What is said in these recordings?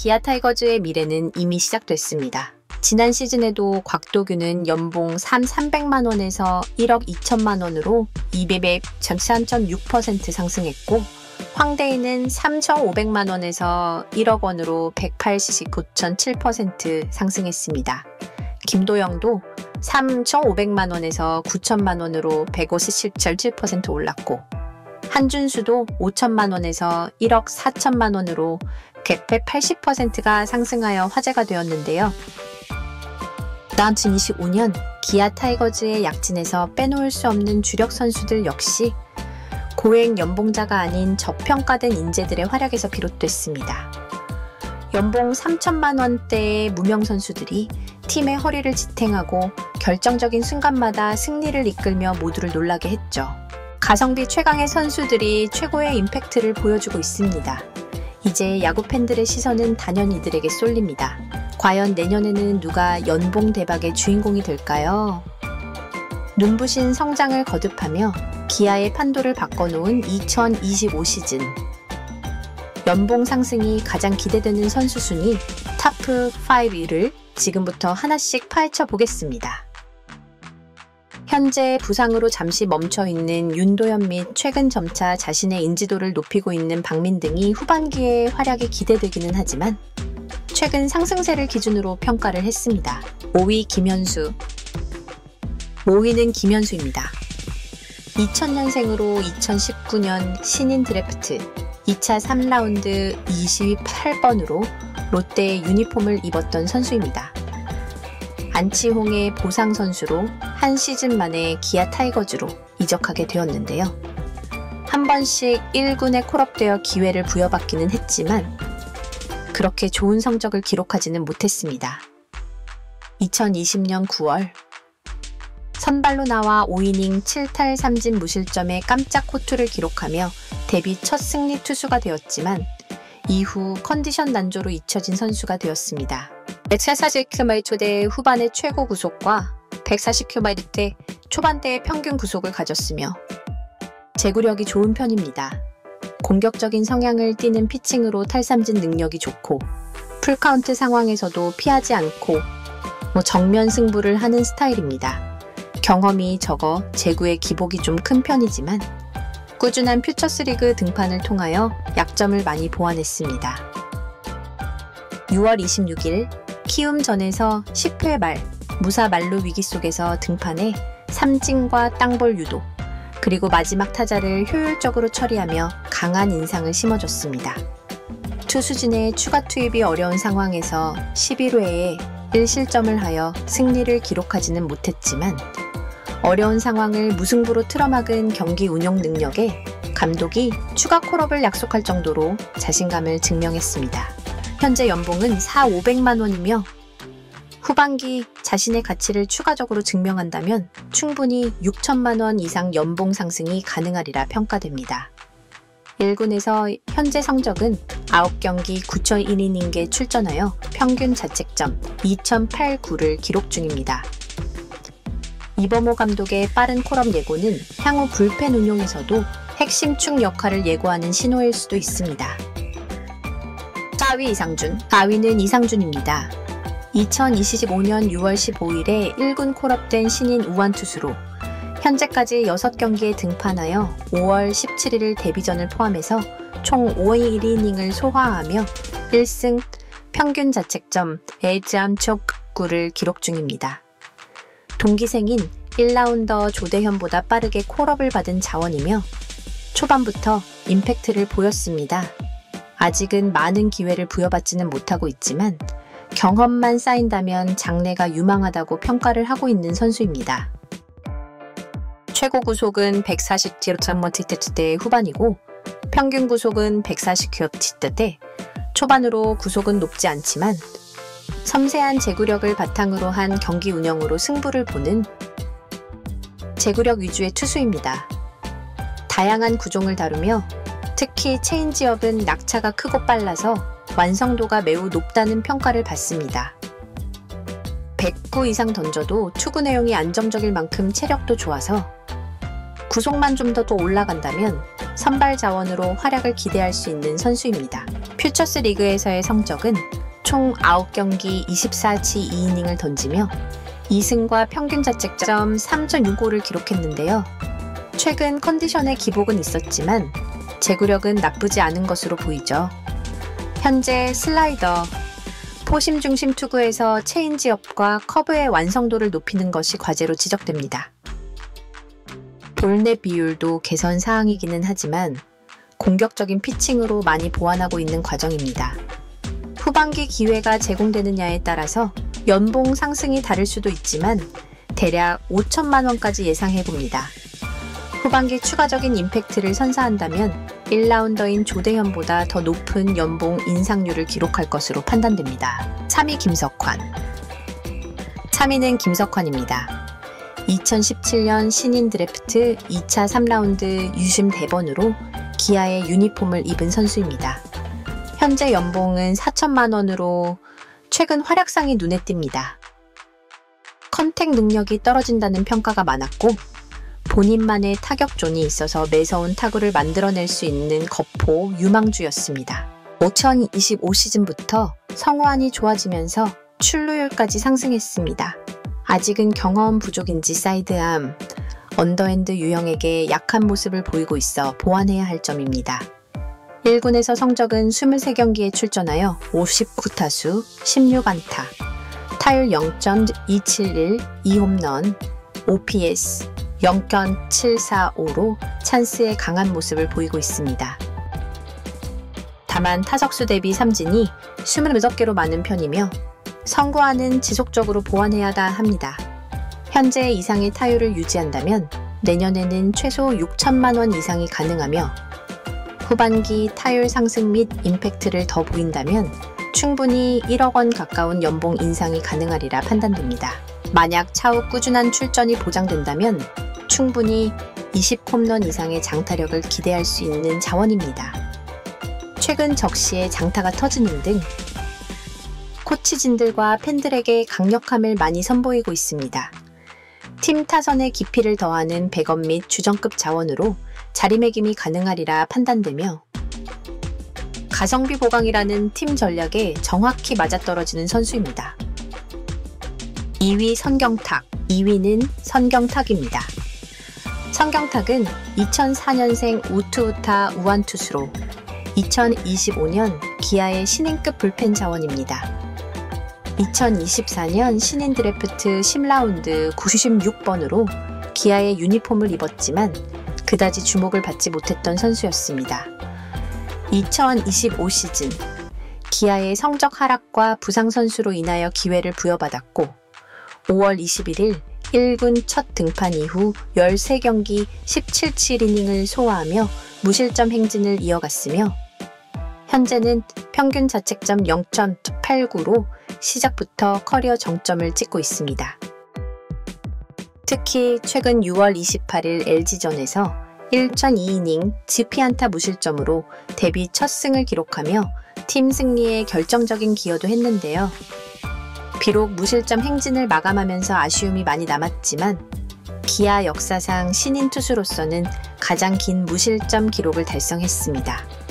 기아 타이거즈의 미래는 이미 시작됐습니다. 지난 시즌에도 곽도균은 연봉 300만 원에서 1억 2천만 원으로 213.6% 상승했고, 황대인은 3,500만 원에서 1억 원으로 189.7% 상승했습니다. 김도영도 3,500만 원에서 9천만 원으로 157.7% 올랐고, 한준수도 5천만 원에서 1억 4천만 원으로 180%가 상승하여 화제가 되었는데요. 2025년 기아 타이거즈의 약진에서 빼놓을 수 없는 주력 선수들 역시 고액 연봉자가 아닌 저평가된 인재들의 활약에서 비롯됐습니다. 연봉 3천만 원대의 무명 선수들이 팀의 허리를 지탱하고 결정적인 순간마다 승리를 이끌며 모두를 놀라게 했죠. 가성비 최강의 선수들이 최고의 임팩트를 보여주고 있습니다. 이제 야구 팬들의 시선은 단연 이들에게 쏠립니다. 과연 내년에는 누가 연봉 대박의 주인공이 될까요? 눈부신 성장을 거듭하며 기아의 판도를 바꿔놓은 2025 시즌. 연봉 상승이 가장 기대되는 선수 순위 탑 5를 지금부터 하나씩 파헤쳐 보겠습니다. 현재 부상으로 잠시 멈춰있는 윤도현 및 최근 점차 자신의 인지도를 높이고 있는 박민 등이 후반기에 활약이 기대되기는 하지만 최근 상승세를 기준으로 평가를 했습니다. 5위 김현수. 5위는 김현수입니다. 2000년생으로 2019년 신인 드래프트 2차 3라운드 28번으로 롯데의 유니폼을 입었던 선수입니다. 안치홍의 보상 선수로 한 시즌 만에 기아 타이거즈로 이적하게 되었는데요. 한 번씩 1군에 콜업되어 기회를 부여받기는 했지만 그렇게 좋은 성적을 기록하지는 못했습니다. 2020년 9월 선발로 나와 5이닝 7탈 3진 무실점의 깜짝 호투를 기록하며 데뷔 첫 승리 투수가 되었지만 이후 컨디션 난조로 잊혀진 선수가 되었습니다. 140km 초대 후반의 최고 구속과 140km 초반대의 평균 구속을 가졌으며 제구력이 좋은 편입니다. 공격적인 성향을 띠는 피칭으로 탈삼진 능력이 좋고 풀카운트 상황에서도 피하지 않고 정면 승부를 하는 스타일입니다. 경험이 적어 제구의 기복이 좀 큰 편이지만 꾸준한 퓨처스리그 등판을 통하여 약점을 많이 보완했습니다. 6월 26일 키움전에서 10회 말 무사 만루 위기 속에서 등판해 삼진과 땅볼 유도, 그리고 마지막 타자를 효율적으로 처리하며 강한 인상을 심어줬습니다. 투수진의 추가 투입이 어려운 상황에서 11회에 1실점을 하여 승리를 기록하지는 못했지만 어려운 상황을 무승부로 틀어막은 경기 운영 능력에 감독이 추가 콜업을 약속할 정도로 자신감을 증명했습니다. 현재 연봉은 4,500만 원이며 후반기 자신의 가치를 추가적으로 증명한다면 충분히 6천만 원 이상 연봉 상승이 가능하리라 평가됩니다. 1군에서 현재 성적은 9경기 9,001이닝에 출전하여 평균 자책점 2.89를 기록 중입니다. 이범호 감독의 빠른 콜업 예고는 향후 불펜 운용에서도 핵심축 역할을 예고하는 신호일 수도 있습니다. 4위 이상준. 4위는 이상준입니다. 2025년 6월 15일에 1군 콜업된 신인 우완투수로 현재까지 6경기에 등판하여 5월 17일 데뷔전을 포함해서 총 5이닝을 소화하며 1승 평균 자책점 1.9를 기록 중입니다. 동기생인 1라운더 조대현보다 빠르게 콜업을 받은 자원이며 초반부터 임팩트를 보였습니다. 아직은 많은 기회를 부여받지는 못하고 있지만 경험만 쌓인다면 장래가 유망하다고 평가를 하고 있는 선수입니다. 최고 구속은 140km/h 후반이고 평균 구속은 140km/h, 초반으로 구속은 높지 않지만 섬세한 제구력을 바탕으로 한 경기 운영으로 승부를 보는 제구력 위주의 투수입니다. 다양한 구종을 다루며 특히 체인지업은 낙차가 크고 빨라서 완성도가 매우 높다는 평가를 받습니다. 109 이상 던져도 투구 내용이 안정적일 만큼 체력도 좋아서 구속만 좀 더 올라간다면 선발 자원으로 활약을 기대할 수 있는 선수입니다. 퓨처스 리그에서의 성적은 총 9경기 24치 2이닝을 던지며 2승과 평균 자책점 3.65를 기록했는데요. 최근 컨디션의 기복은 있었지만 제구력은 나쁘지 않은 것으로 보이죠. 현재 슬라이더, 포심 중심 투구에서 체인지업과 커브의 완성도를 높이는 것이 과제로 지적됩니다. 볼넷 비율도 개선 사항이기는 하지만 공격적인 피칭으로 많이 보완하고 있는 과정입니다. 후반기 기회가 제공되느냐에 따라서 연봉 상승이 다를 수도 있지만 대략 5천만 원까지 예상해봅니다. 후반기 추가적인 임팩트를 선사한다면 1라운더인 조대현보다 더 높은 연봉 인상률을 기록할 것으로 판단됩니다. 3위 김석환. 3위는 김석환입니다. 2017년 신인 드래프트 2차 3라운드 유심 대번으로 기아의 유니폼을 입은 선수입니다. 현재 연봉은 4천만 원으로 최근 활약상이 눈에 띕니다. 컨택 능력이 떨어진다는 평가가 많았고 본인만의 타격존이 있어서 매서운 타구를 만들어낼 수 있는 거포 유망주였습니다. 2025 시즌부터 성호환이 좋아지면서 출루율까지 상승했습니다. 아직은 경험 부족인지 사이드암, 언더핸드 유형에게 약한 모습을 보이고 있어 보완해야 할 점입니다. 1군에서 성적은 23경기에 출전하여 59타수, 16안타, 타율 0.271, 2홈런, OPS 0.745로 찬스에 강한 모습을 보이고 있습니다. 다만 타석수 대비 삼진이 28개로 많은 편이며 성구환은 지속적으로 보완해야 합니다. 현재 이상의 타율을 유지한다면 내년에는 최소 6천만 원 이상이 가능하며 후반기 타율 상승 및 임팩트를 더 보인다면 충분히 1억 원 가까운 연봉 인상이 가능하리라 판단됩니다. 만약 차후 꾸준한 출전이 보장된다면 충분히 20홈런 이상의 장타력을 기대할 수 있는 자원입니다. 최근 적시에 장타가 터지는 등 코치진들과 팬들에게 강력함을 많이 선보이고 있습니다. 팀 타선의 깊이를 더하는 백업 및 주전급 자원으로 자리매김이 가능하리라 판단되며 가성비 보강이라는 팀 전략에 정확히 맞아떨어지는 선수입니다. 2위 선경탁, 2위는 선경탁입니다. 선경탁은 2004년생 우투우타 우완투수로 2025년 기아의 신인급 불펜 자원입니다. 2024년 신인 드래프트 10라운드 96번으로 기아의 유니폼을 입었지만 그다지 주목을 받지 못했던 선수였습니다. 2025 시즌 기아의 성적 하락과 부상 선수로 인하여 기회를 부여받았고 5월 21일 1군 첫 등판 이후 13경기 17이닝을 소화하며 무실점 행진을 이어갔으며 현재는 평균 자책점 0.89로 시작부터 커리어 정점을 찍고 있습니다. 특히 최근 6월 28일 LG전에서 1.2이닝 지피안타 무실점으로 데뷔 첫 승을 기록하며 팀 승리에 결정적인 기여도 했는데요. 비록 무실점 행진을 마감하면서 아쉬움이 많이 남았지만 기아 역사상 신인 투수로서는 가장 긴 무실점 기록을 달성했습니다.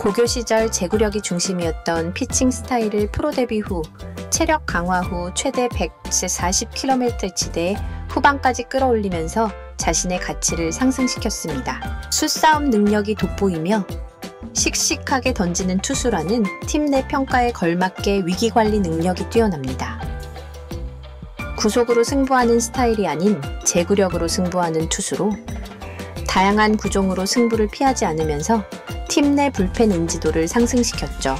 고교 시절 제구력이 중심이었던 피칭 스타일을 프로 데뷔 후 체력 강화 후 최대 140km 치대에 후반까지 끌어올리면서 자신의 가치를 상승시켰습니다. 수싸움 능력이 돋보이며 씩씩하게 던지는 투수라는 팀 내 평가에 걸맞게 위기관리 능력이 뛰어납니다. 구속으로 승부하는 스타일이 아닌 제구력으로 승부하는 투수로 다양한 구종으로 승부를 피하지 않으면서 팀 내 불펜 인지도를 상승시켰죠.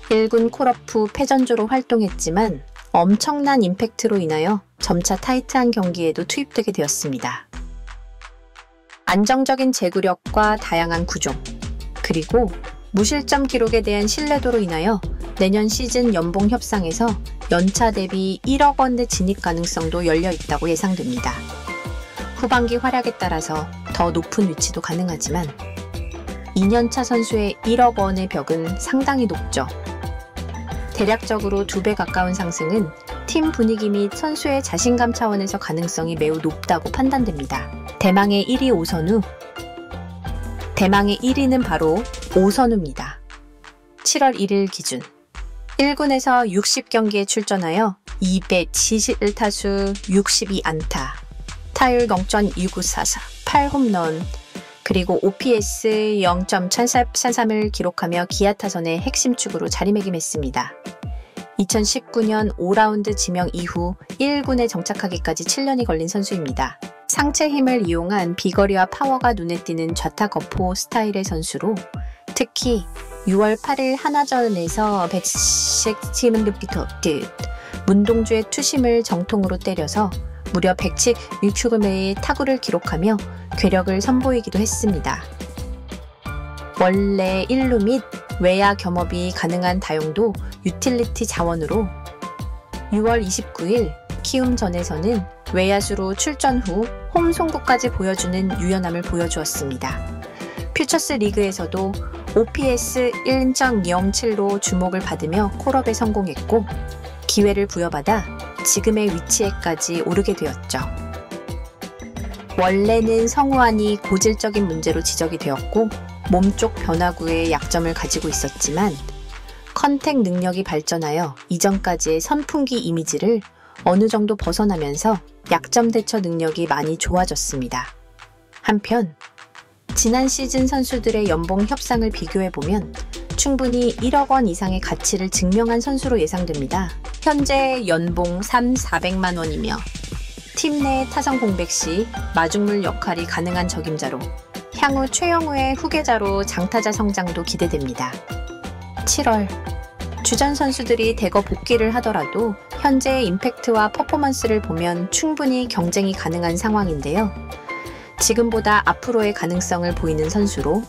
1군 콜업 후 패전조로 활동했지만 엄청난 임팩트로 인하여 점차 타이트한 경기에도 투입되게 되었습니다. 안정적인 제구력과 다양한 구종, 그리고 무실점 기록에 대한 신뢰도로 인하여 내년 시즌 연봉 협상에서 연차 대비 1억 원대 진입 가능성도 열려 있다고 예상됩니다. 후반기 활약에 따라서 더 높은 위치도 가능하지만 2년차 선수의 1억 원의 벽은 상당히 높죠. 대략적으로 2배 가까운 상승은 팀 분위기 및 선수의 자신감 차원에서 가능성이 매우 높다고 판단됩니다. 대망의 1위 오선우. 대망의 1위는 바로 오선우입니다. 7월 1일 기준 1군에서 60경기에 출전하여 271타수 62안타, 타율 0.2944, 8홈런, 그리고 OPS 0.1333을 기록하며 기아 타선의 핵심 축으로 자리매김했습니다. 2019년 5라운드 지명 이후 1군에 정착하기까지 7년이 걸린 선수입니다. 상체 힘을 이용한 비거리와 파워가 눈에 띄는 좌타 거포 스타일의 선수로 특히 6월 8일 하나전에서 110km 문동주의 투심을 정통으로 때려서 무려 116km의 타구를 기록하며 괴력을 선보이기도 했습니다. 원래 1루 및 외야 겸업이 가능한 다용도 유틸리티 자원으로 6월 29일 키움전에서는 외야수로 출전 후 홈 송구까지 보여주는 유연함을 보여주었습니다. 퓨처스 리그에서도 OPS 1.207로 주목을 받으며 콜업에 성공했고 기회를 부여받아 지금의 위치에까지 오르게 되었죠. 원래는 성우환이 고질적인 문제로 지적이 되었고 몸쪽 변화구에 약점을 가지고 있었지만 컨택 능력이 발전하여 이전까지의 선풍기 이미지를 어느 정도 벗어나면서 약점 대처 능력이 많이 좋아졌습니다. 한편 지난 시즌 선수들의 연봉 협상을 비교해보면 충분히 1억 원 이상의 가치를 증명한 선수로 예상됩니다. 현재 연봉 400만 원이며 팀 내 타선 공백 시 마중물 역할이 가능한 적임자로 향후 최영우의 후계자로 장타자 성장도 기대됩니다. 7월 주전 선수들이 대거 복귀를 하더라도 현재의 임팩트와 퍼포먼스를 보면 충분히 경쟁이 가능한 상황인데요. 지금보다 앞으로의 가능성을 보이는 선수로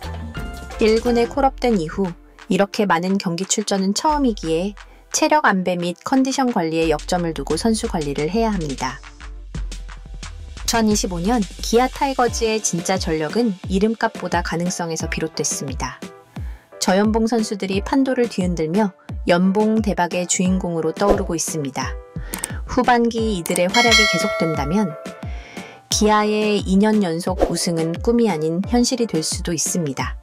1군에 콜업된 이후 이렇게 많은 경기 출전은 처음이기에 체력 안배 및 컨디션 관리에 역점을 두고 선수 관리를 해야 합니다. 2025년 기아 타이거즈의 진짜 전력은 이름값보다 가능성에서 비롯됐습니다. 저연봉 선수들이 판도를 뒤흔들며 연봉 대박의 주인공으로 떠오르고 있습니다. 후반기 이들의 활약이 계속된다면 기아의 2년 연속 우승은 꿈이 아닌 현실이 될 수도 있습니다.